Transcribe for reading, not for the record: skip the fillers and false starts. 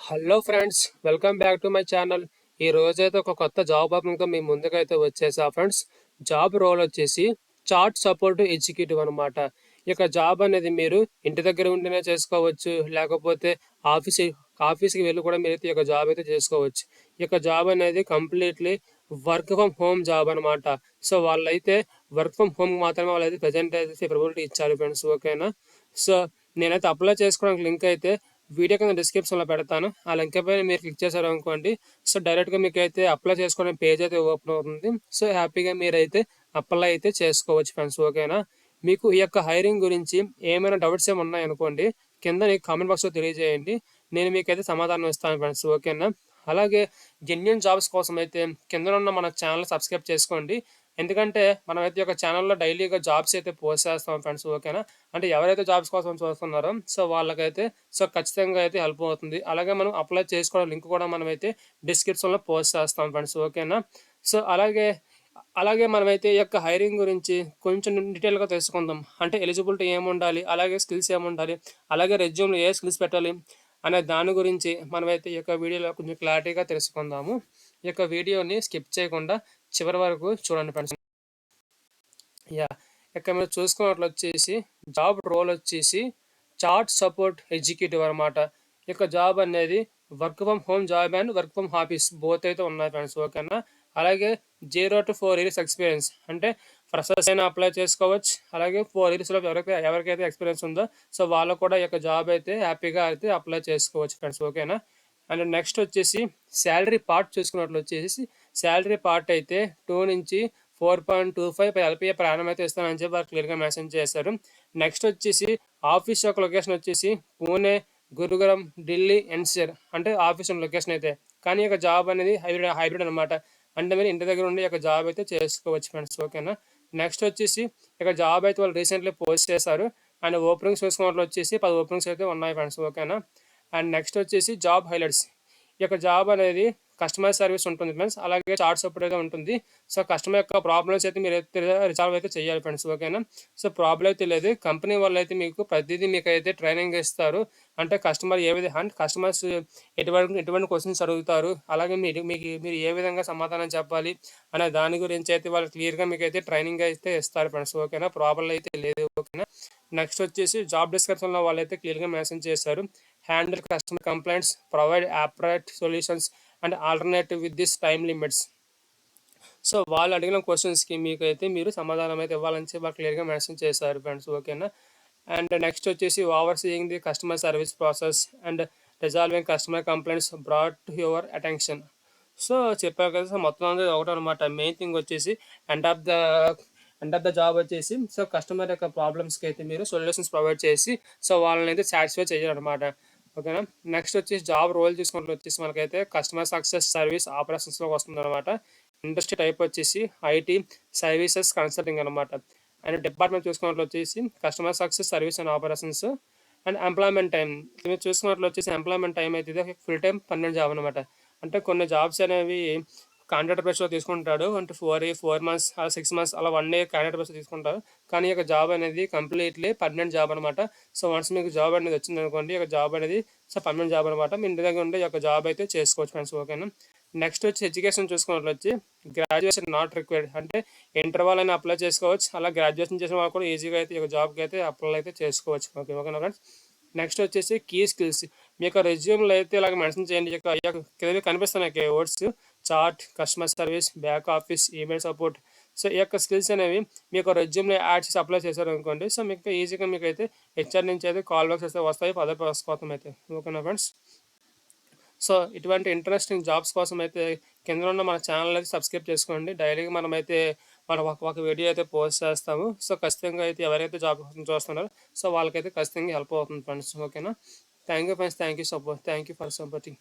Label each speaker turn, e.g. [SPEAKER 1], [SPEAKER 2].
[SPEAKER 1] Hello friends, welcome back to my channel. ఈ రోజైతే ఒక కొత్త జాబ్ ఆఫర్తో మీ ముందుకైతే వచ్చేసా ఫ్రెండ్స్. జాబ్ రోల్ వచ్చేసి చార్ట్ సపోర్ట్ ఎగ్జిక్యూటివ్ అనమాట. ఇక జాబ్ అనేది మీరు ఇంటి దగ్గర ఉంటేనే చేసుకోవచ్చు, లేకపోతే ఆఫీస్ ఆఫీస్కి వెళ్ళి కూడా మీరైతే ఈ యొక్క జాబ్ అయితే చేసుకోవచ్చు. ఈ యొక్క జాబ్ అనేది completely work from home job అనమాట. సో వాళ్ళైతే వర్క్ ఫ్రమ్ హోమ్ మాత్రమే వాళ్ళైతే ప్రజెంట్ అయితే ప్రిఫరబిలిటీ ఇచ్చారు ఫ్రెండ్స్. ఓకేనా? సో నేనైతే అప్లై చేసుకోవడానికి లింక్ అయితే వీడియో కింద డిస్క్రిప్షన్లో పెడతాను. ఆ లింక్ పైన మీరు క్లిక్ చేశారు అనుకోండి, సో డైరెక్ట్గా మీకు అయితే అప్లై చేసుకునే పేజ్ అయితే ఓపెన్ అవుతుంది. సో హ్యాపీగా మీరైతే అప్లై అయితే చేసుకోవచ్చు ఫ్రెండ్స్. ఓకేనా? మీకు ఈ యొక్క హైరింగ్ గురించి ఏమైనా డౌట్స్ ఏమి ఉన్నాయనుకోండి, కింద కామెంట్ బాక్స్లో తెలియజేయండి. నేను మీకైతే సమాధానం ఇస్తాను ఫ్రెండ్స్. ఓకేనా? అలాగే జెన్యున్ జాబ్స్ కోసం అయితే కింద ఉన్న మన ఛానల్ సబ్స్క్రైబ్ చేసుకోండి. ఎందుకంటే మనమైతే ఒక ఛానల్లో డైలీగా జాబ్స్ అయితే పోస్ట్ చేస్తాం ఫ్రెండ్స్. ఓకేనా? అంటే ఎవరైతే జాబ్స్ కోసం చూస్తున్నారో సో వాళ్ళకైతే సో ఖచ్చితంగా అయితే హెల్ప్ అవుతుంది. అలాగే మనం అప్లై చేసుకోవడం లింక్ కూడా మనమైతే డిస్క్రిప్షన్లో పోస్ట్ చేస్తాం ఫ్రెండ్స్. ఓకేనా? సో అలాగే అలాగే మనమైతే ఈ యొక్క హైరింగ్ గురించి కొంచెం డీటెయిల్గా తెలుసుకుందాం. అంటే ఎలిజిబిలిటీ ఏముండాలి, అలాగే స్కిల్స్ ఏముండాలి, అలాగే రెజ్యూమ్లో ఏ స్కిల్స్ పెట్టాలి అనే దాని గురించి మనమైతే ఈ యొక్క వీడియోలో కొంచెం క్లారిటీగా తెలుసుకుందాము. ఈ యొక్క వీడియోని స్కిప్ చేయకుండా చివరి వరకు చూడండి ఫ్రెండ్స్. యా ఇక్కడ మీరు చూసుకున్నట్లు వచ్చేసి జాబ్ రోల్ వచ్చేసి చార్ట్ సపోర్ట్ ఎగ్జిక్యూటివ్ అనమాట. ఇక జాబ్ అనేది work from home job and work from office both అయితే ఉన్నాయి ఫ్రెండ్స్. ఓకేనా? అలాగే 0 to 4 years ఎక్స్పీరియన్స్ అంటే ఫ్రెషర్స్ అయినా అప్లై చేసుకోవచ్చు. అలాగే 4 yearsలో ఎవరికైతే ఎక్స్పీరియన్స్ ఉందో సో వాళ్ళు కూడా ఈ యొక్క జాబ్ అయితే హ్యాపీగా అయితే అప్లై చేసుకోవచ్చు ఫ్రెండ్స్. ఓకేనా? అండ్ నెక్స్ట్ వచ్చేసి శాలరీ పార్ట్ చూసుకున్నట్లు వచ్చేసి శాలరీ పార్ట్ అయితే 2 నుంచి 4.25 ఎల్పిఏ ప్రయాణం అయితే ఇస్తానని చెప్పి వారు క్లియర్గా మెన్షన్ చేశారు. నెక్స్ట్ వచ్చేసి ఆఫీస్ యొక్క లొకేషన్ వచ్చేసి పూణే, గురుగ్రామ్, ఢిల్లీ, ఎన్సీఆర్ అంటే ఆఫీస్ లొకేషన్ అయితే. కానీ ఇక జాబ్ అనేది హైబ్రిడ్ అనమాట. అంటే మీరు ఇంటి దగ్గర ఉండి ఇక జాబ్ అయితే చేసుకోవచ్చు ఫ్రెండ్స్. ఓకేనా? నెక్స్ట్ వచ్చేసి ఇక జాబ్ అయితే వాళ్ళు రీసెంట్లీ పోస్ట్ చేశారు. అండ్ ఓపెనింగ్స్ చూసుకున్నట్లు వచ్చేసి 10 ఓపెనింగ్స్ అయితే ఉన్నాయి ఫ్రెండ్స్. ఓకేనా? అండ్ నెక్స్ట్ వచ్చేసి జాబ్ హైలైట్స్. ఈ యొక్క జాబ్ అనేది కస్టమర్ సర్వీస్ ఉంటుంది ఫ్రెండ్స్. అలాగే చార్ట్ సపోర్ట్ అయితే ఉంటుంది. సో కస్టమర్ యొక్క ప్రాబ్లమ్స్ అయితే మీరు అయితే రిజాల్వ్ అయితే చేయాలి ఫ్రెండ్స్. ఓకేనా? సో ప్రాబ్లం అయితే లేదు. కంపెనీ వాళ్ళు అయితే మీకు ప్రతిదీ మీకు అయితే ట్రైనింగ్ ఇస్తారు. అంటే కస్టమర్ ఏ విధంగా అంటే కస్టమర్స్ ఎటువంటి క్వశ్చన్స్ అడుగుతారు, అలాగే మీరు ఏ విధంగా సమాధానం చెప్పాలి అనే దాని గురించి అయితే వాళ్ళు క్లియర్గా మీకు అయితే ట్రైనింగ్ అయితే ఇస్తారు ఫ్రెండ్స్. ఓకేనా? ప్రాబ్లం అయితే లేదు. ఓకేనా? నెక్స్ట్ వచ్చేసి జాబ్ డిస్క్రిప్షన్లో వాళ్ళైతే క్లియర్గా మెన్షన్ చేశారు. Handle customer complaints, provide upright solutions and alternative with this time limits. So వాళ్ళు అడిగిన క్వశ్చన్స్కి మీకు అయితే మీరు సమాధానం అయితే ఇవ్వాలని చెప్పి వాళ్ళు క్లియర్గా మెన్షన్ చేశారు ఫ్రెండ్స్. ఓకేనా? అండ్ నెక్స్ట్ వచ్చేసి over seeing the customer service process and resolving customer complaints brought to your attention. So చెప్పారు కదా, సో మొత్తం అనేది ఒకటి అనమాట. మెయిన్ థింగ్ వచ్చేసి end of the end of the job వచ్చేసి సో కస్టమర్ యొక్క ప్రాబ్లమ్స్కి అయితే మీరు సొల్యూషన్స్ ప్రొవైడ్ చేసి సో వాళ్ళని అయితే సాటిస్ఫై చేయాలన్నమాట. ఓకేనా? నెక్స్ట్ వచ్చేసి జాబ్ రోల్ చూసుకుంటూ వచ్చేసి మనకైతే కస్టమర్ సక్సెస్ సర్వీస్ ఆపరేషన్స్లోకి వస్తుంది అనమాట. ఇండస్ట్రీ టైప్ వచ్చేసి ఐటీ సర్వీసెస్ కన్సల్టింగ్ అనమాట. అండ్ డిపార్ట్మెంట్ చూసుకున్నట్లు వచ్చేసి customer success service and operations. And employment time మీరు చూసుకున్నట్లు వచ్చేసి ఎంప్లాయ్మెంట్ టైం అయితే ఇది ఫుల్ టైం పర్మనెంట్ జాబ్ అనమాట. అంటే కొన్ని జాబ్స్ అనేవి కాంట్రాక్ట్ బేస్లో తీసుకుంటాడు. అంటే 4 months అలా 6 months అలా 1 year కాంట్రాక్ట్ బేస్లో తీసుకుంటారు. కానీ ఇక జాబ్ అనేది కంప్లీట్లీ పర్మనెంట్ జాబ్ అనమాట. సో వన్స్ మీకు జాబ్ అనేది వచ్చింది అనుకోండి, ఇక జాబ్ అనేది సో పర్మనెంట్ జాబ్ అనమాట. మీ ఇంటి దగ్గర ఉండే ఈ యొక్క జాబ్ అయితే చేసుకోవచ్చు ఫ్రెండ్స్. ఓకేనా? నెక్స్ట్ వచ్చి ఎడ్యుకేషన్ చూసుకున్నట్లు వచ్చి గ్రాడ్యుయేషన్ నాట్ రిక్వైర్డ్. అంటే ఇంటర్ వాళ్ళని అప్లై చేసుకోవచ్చు. అలా గ్రాడ్యుయేషన్ చేసిన వాళ్ళు కూడా ఈజీగా అయితే ఈ యొక్క జాబ్కి అయితే అప్లై అయితే చేసుకోవచ్చు. ఓకేనా ఫ్రెండ్స్? నెక్స్ట్ వచ్చేసి కీ స్కిల్స్. మీ యొక్క రెజ్యూమ్లో అయితే ఇలాగ మెన్షన్ చేయండి. ఈ యొక్క కింద కనిపిస్తున్నాయి words: chart, customer service, back office, email support. So ఈ యొక్క స్కిల్స్ అనేవి మీ యొక్క రెజ్యూమ్లో యాడ్ చేసి అప్లై చేశారు అనుకోండి, సో మీకు ఈజీగా మీకు అయితే హెచ్ఆర్ నుంచి అయితే కాల్ బ్యాక్స్ అయితే వస్తాయి పదే ప్రాసెస్ కోసం అయితే. ఓకేనా ఫ్రెండ్స్? సో ఇటువంటి ఇంట్రెస్టింగ్ జాబ్స్ కోసం అయితే కింద ఉన్న మన ఛానల్ అయితే సబ్స్క్రైబ్ చేసుకోండి. డైలీగా మనమైతే మనం ఒక వీడియో అయితే పోస్ట్ చేస్తాము. సో ఖచ్చితంగా అయితే ఎవరైతే జాబ్ కోసం చూస్తున్నారో సో వాళ్ళకైతే ఖచ్చితంగా హెల్ప్ అవుతుంది ఫ్రెండ్స్. ఓకేనా? Thank you friends. Thank you for supporting.